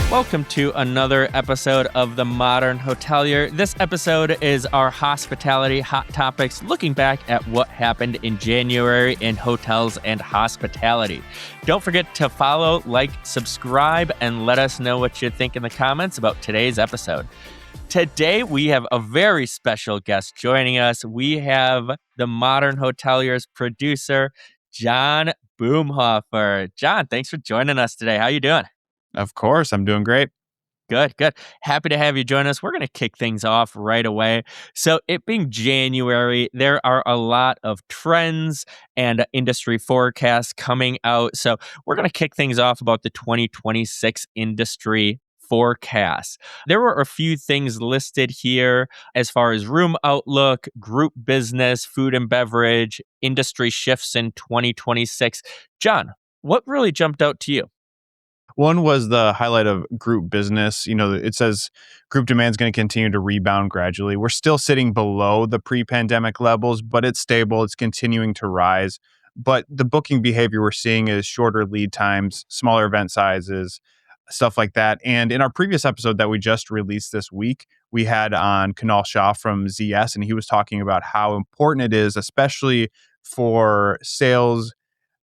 Welcome to another episode of the Modern Hotelier. This episode is our hospitality hot topics, looking back at what happened in January in hotels and hospitality. Don't forget to follow, like, subscribe, and let us know what you think in the comments about today's episode. Today, we have a very special guest joining us. We have the Modern Hotelier's producer, Jon Bumhoffer. Jon, thanks for joining us today. How you doing? Of course, I'm doing great. Good. Happy to have you join us. We're going to kick things off right away. So it being January, there are a lot of trends and industry forecasts coming out. So we're going to kick things off about the 2026 industry forecasts. There were a few things listed here as far as room outlook, group business, food and beverage, industry shifts in 2026. Jon, what really jumped out to you? One was the highlight of group business. It says group demand is going to continue to rebound gradually. We're still sitting below the pre-pandemic levels, but it's stable. It's continuing to rise. But the booking behavior we're seeing is shorter lead times, smaller event sizes, stuff like that. And in our previous episode that we just released this week, we had on Kunal Shah from ZS, and he was talking about how important it is, especially for sales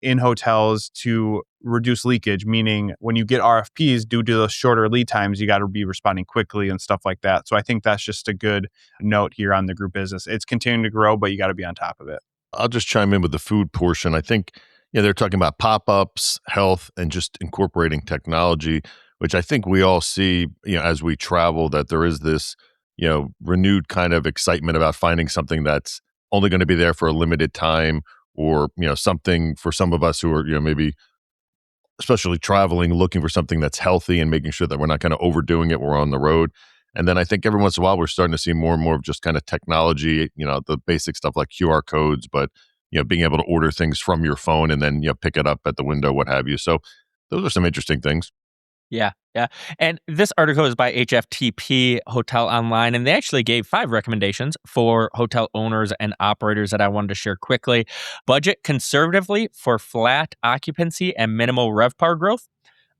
in hotels, to reduce leakage, meaning when you get RFPs due to those shorter lead times, you got to be responding quickly and stuff like that. So I think that's just a good note here on the group business. It's continuing to grow, but you got to be on top of it. I'll just chime in with the food portion. I think they're talking about pop-ups, health, and just incorporating technology, which I think we all see as we travel, that there is this renewed kind of excitement about finding something that's only going to be there for a limited time, or something for some of us who are maybe especially traveling, looking for something that's healthy and making sure that we're not kind of overdoing it when we're on the road. And then I think every once in a while we're starting to see more and more of just kind of technology, the basic stuff like QR codes, but being able to order things from your phone and then pick it up at the window, what have you. So those are some interesting things. Yeah. And this article is by HFTP Hotel Online, and they actually gave 5 recommendations for hotel owners and operators that I wanted to share quickly. Budget conservatively for flat occupancy and minimal RevPAR growth.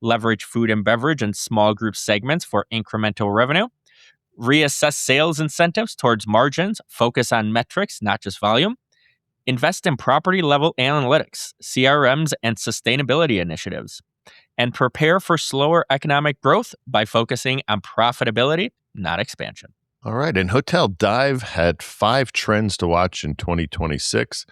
Leverage food and beverage and small group segments for incremental revenue. Reassess sales incentives towards margins. Focus on metrics, not just volume. Invest in property level analytics, CRMs, and sustainability initiatives. And prepare for slower economic growth by focusing on profitability, not expansion. All right. And Hotel Dive had 5 trends to watch in 2026.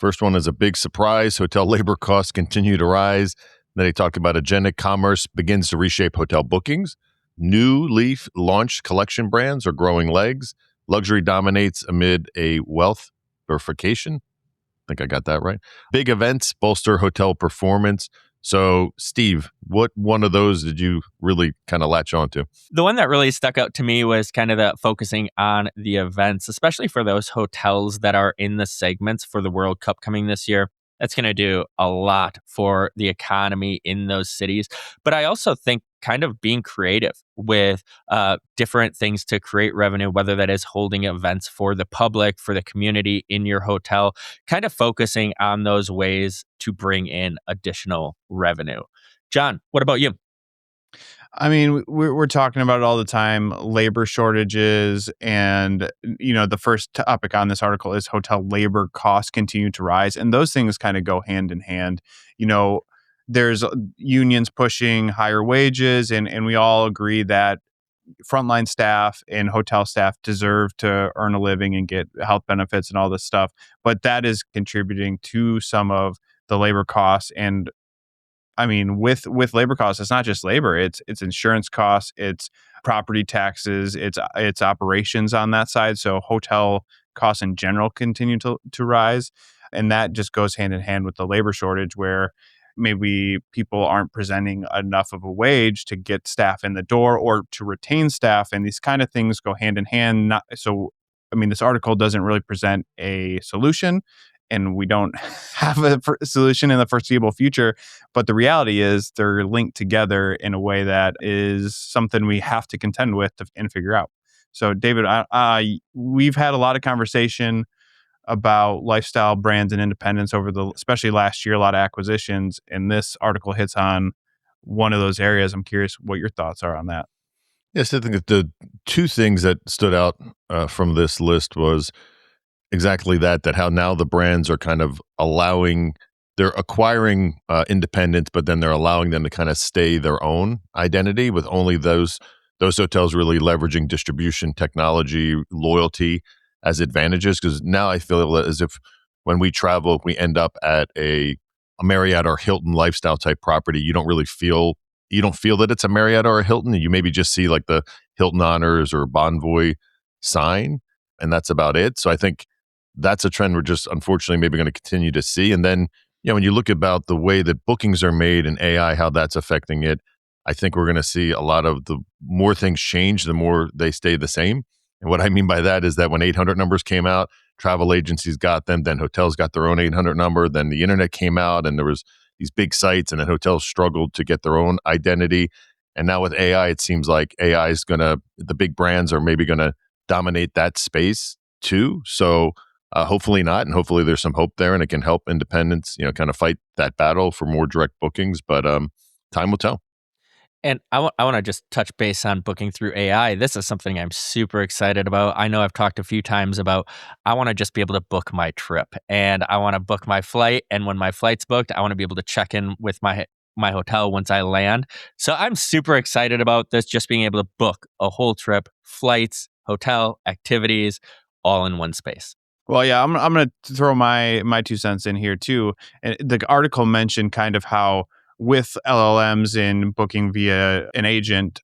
First one is a big surprise. Hotel labor costs continue to rise. Then they talked about agentic commerce begins to reshape hotel bookings. Newly launched collection brands are growing legs. Luxury dominates amid a wealth verification. I think I got that right. Big events bolster hotel performance. So, Steve, what one of those did you really kind of latch onto? The one that really stuck out to me was kind of the focusing on the events, especially for those hotels that are in the segments for the World Cup coming this year. That's going to do a lot for the economy in those cities. But I also think kind of being creative with different things to create revenue, whether that is holding events for the public, for the community in your hotel, kind of focusing on those ways to bring in additional revenue. Jon, what about you? I mean, we're talking about it all the time, labor shortages. And, the first topic on this article is hotel labor costs continue to rise. And those things kind of go hand in hand. There's unions pushing higher wages, and we all agree that frontline staff and hotel staff deserve to earn a living and get health benefits and all this stuff. But that is contributing to some of the labor costs. And I mean, with labor costs, it's not just labor; it's insurance costs, it's property taxes, it's operations on that side. So hotel costs in general continue to rise, and that just goes hand in hand with the labor shortage, where maybe people aren't presenting enough of a wage to get staff in the door or to retain staff, and these kind of things go hand in hand. This article doesn't really present a solution, and we don't have a solution in the foreseeable future. But the reality is they're linked together in a way that is something we have to contend with and figure out. So, David, we've had a lot of conversation about lifestyle brands and independence especially last year, a lot of acquisitions. And this article hits on one of those areas. I'm curious what your thoughts are on that. Yes, I think that the two things that stood out from this list was exactly that how now the brands are kind of they're acquiring independence, but then they're allowing them to kind of stay their own identity with only those hotels really leveraging distribution, technology, loyalty as advantages. Because now I feel as if when we travel, if we end up at a Marriott or Hilton lifestyle type property, you don't feel that it's a Marriott or a Hilton. You maybe just see like the Hilton Honors or Bonvoy sign, and that's about it. So I think that's a trend we're just unfortunately maybe going to continue to see. And then, when you look about the way that bookings are made and AI, how that's affecting it, I think we're going to see a lot of the more things change, the more they stay the same. And what I mean by that is that when 800 numbers came out, travel agencies got them, then hotels got their own 800 number, then the internet came out and there was these big sites and then hotels struggled to get their own identity. And now with AI, it seems like the big brands are maybe going to dominate that space too. So hopefully not. And hopefully there's some hope there and it can help independents, kind of fight that battle for more direct bookings. But time will tell. And I want to just touch base on booking through AI. This is something I'm super excited about. I know I've talked a few times about I want to just be able to book my trip and I want to book my flight. And when my flight's booked, I want to be able to check in with my hotel once I land. So I'm super excited about this, just being able to book a whole trip, flights, hotel, activities, all in one space. Well, yeah, I'm going to throw my 2 cents in here too. And the article mentioned kind of how with LLMs and booking via an agent,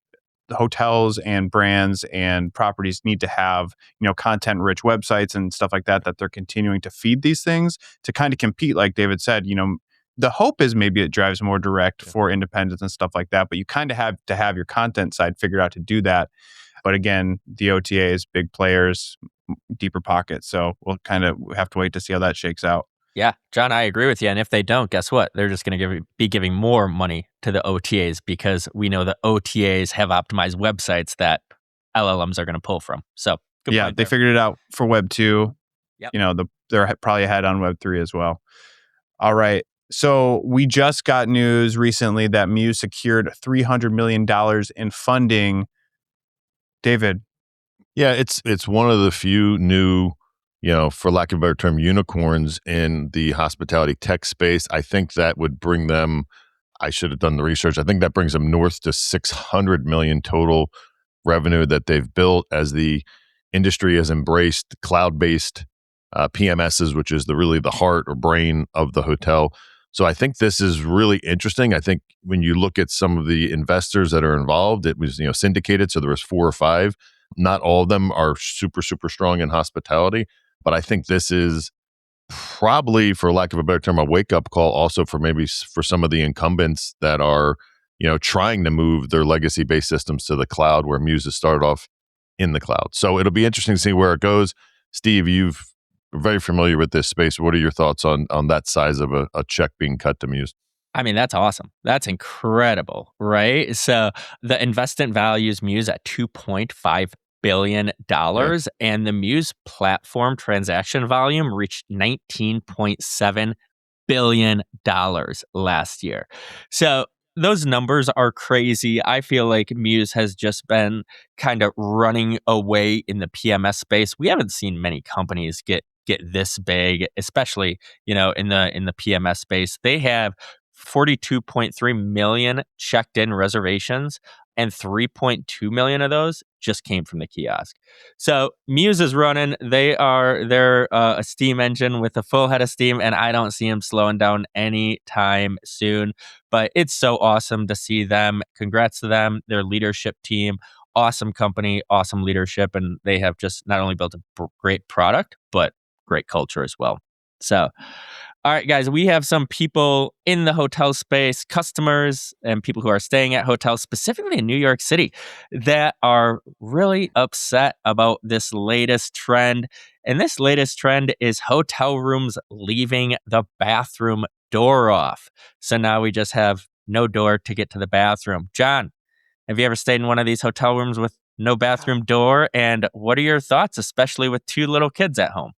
the hotels and brands and properties need to have, content-rich websites and stuff like that they're continuing to feed these things to kind of compete. Like David said, the hope is maybe it drives more direct for independents and stuff like that, but you kind of have to have your content side figured out to do that. But again, the OTAs, big players, deeper pockets. So we'll kind of have to wait to see how that shakes out. Yeah, John, I agree with you. And if they don't, guess what? They're just going to be giving more money to the OTAs because we know the OTAs have optimized websites that LLMs are going to pull from. So good yeah, point they there. figured it out for Web 2. Yep. They're probably ahead on Web 3 as well. All right. So we just got news recently that Mews secured $300 million in funding. David. Yeah, it's one of the few new, for lack of a better term, unicorns in the hospitality tech space. I think that would bring them, I should have done the research. I think that brings them north to 600 million total revenue that they've built as the industry has embraced cloud-based PMSs, which is really the heart or brain of the hotel. So I think this is really interesting. I think when you look at some of the investors that are involved, it was syndicated, so there was 4 or 5. Not all of them are super, super strong in hospitality, but I think this is probably, for lack of a better term, a wake-up call also for some of the incumbents that are, trying to move their legacy-based systems to the cloud where Mews has started off in the cloud. So it'll be interesting to see where it goes. Steve, you're very familiar with this space. What are your thoughts on that size of a check being cut to Mews? I mean, that's awesome. That's incredible, right? So the investment values Mews at $2.5 billion, and the Mews platform transaction volume reached $19.7 billion last year. So those numbers are crazy. I feel like Mews has just been kind of running away in the PMS space. We haven't seen many companies get this big, especially in the PMS space. They have 42.3 million checked in reservations, and 3.2 million of those just came from the kiosk. So Mews is running. They're a steam engine with a full head of steam, and I don't see them slowing down anytime soon. But it's so awesome to see them. Congrats to them, their leadership team. Awesome company, awesome leadership, and they have just not only built a great product, but great culture as well. So, all right, guys, we have some people in the hotel space, customers and people who are staying at hotels, specifically in New York City, that are really upset about this latest trend. And this latest trend is hotel rooms leaving the bathroom door off. So now we just have no door to get to the bathroom. John, have you ever stayed in one of these hotel rooms with no bathroom door? And what are your thoughts, especially with 2 little kids at home?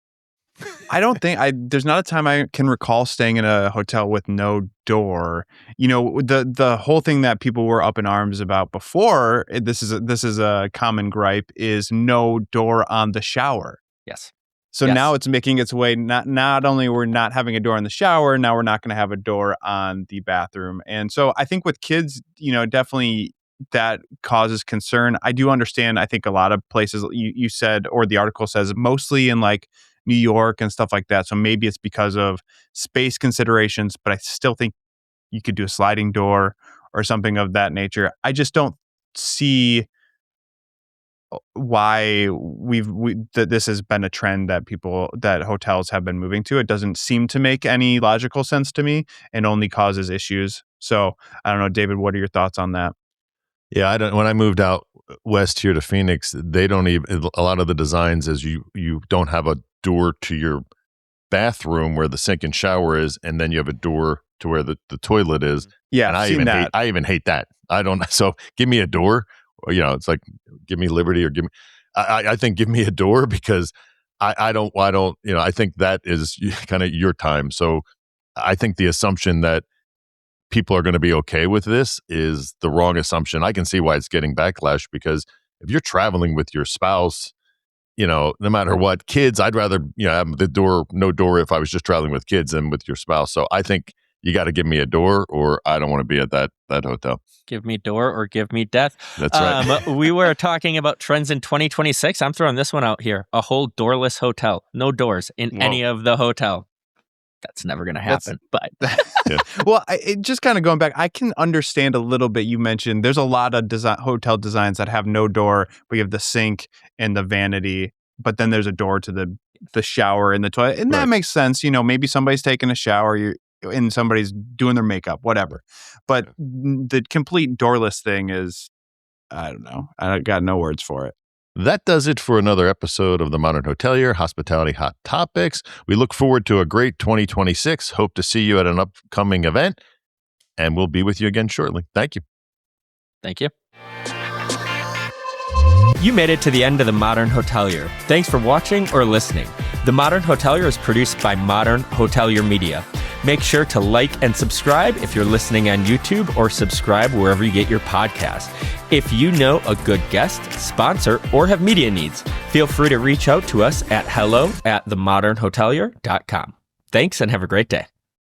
I don't think there's not a time I can recall staying in a hotel with no door. The whole thing that people were up in arms about before, this is a common gripe, is no door on the shower. Yes. So Yes. now it's making its way, not only we're not having a door in the shower, now we're not going to have a door on the bathroom. And so I think with kids, definitely that causes concern. I do understand. I think a lot of places you said, or the article says, mostly in like New York and stuff like that. So maybe it's because of space considerations, but I still think you could do a sliding door or something of that nature. I just don't see why that this has been a trend that hotels have been moving to. It doesn't seem to make any logical sense to me and only causes issues. So I don't know, David, what are your thoughts on that? Yeah, when I moved out west here to Phoenix, they don't even, a lot of the designs is you don't have a door to your bathroom where the sink and shower is, and then you have a door to where the toilet is. Yeah, and I even hate that. So give me a door. It's like, give me liberty, or I think give me a door, because I don't, I think that is kind of your time. So I think the assumption that people are going to be okay with this is the wrong assumption. I can see why it's getting backlash, because if you're traveling with your spouse, no matter what, kids, I'd rather, have no door if I was just traveling with kids than with your spouse. So I think you got to give me a door, or I don't want to be at that hotel. Give me door or give me death. That's right. We were talking about trends in 2026. I'm throwing this one out here. A whole doorless hotel. No doors in any of the hotel. That's never going to happen. But well, just kind of going back, I can understand a little bit. You mentioned there's a lot of hotel designs that have no door, but you have the sink and the vanity, but then there's a door to the shower and the toilet. And that makes sense. Maybe somebody's taking a shower and somebody's doing their makeup, whatever. But the complete doorless thing is, I don't know. I got no words for it. That does it for another episode of the Modern Hotelier Hospitality Hot Topics. We look forward to a great 2026. Hope to see you at an upcoming event, and we'll be with you again shortly. Thank you. Thank you. You made it to the end of the Modern Hotelier. Thanks for watching or listening. The Modern Hotelier is produced by Modern Hotelier Media. Make sure to like and subscribe if you're listening on YouTube, or subscribe wherever you get your podcasts. If you know a good guest, sponsor, or have media needs, feel free to reach out to us at hello@themodernhotelier.com. Thanks and have a great day.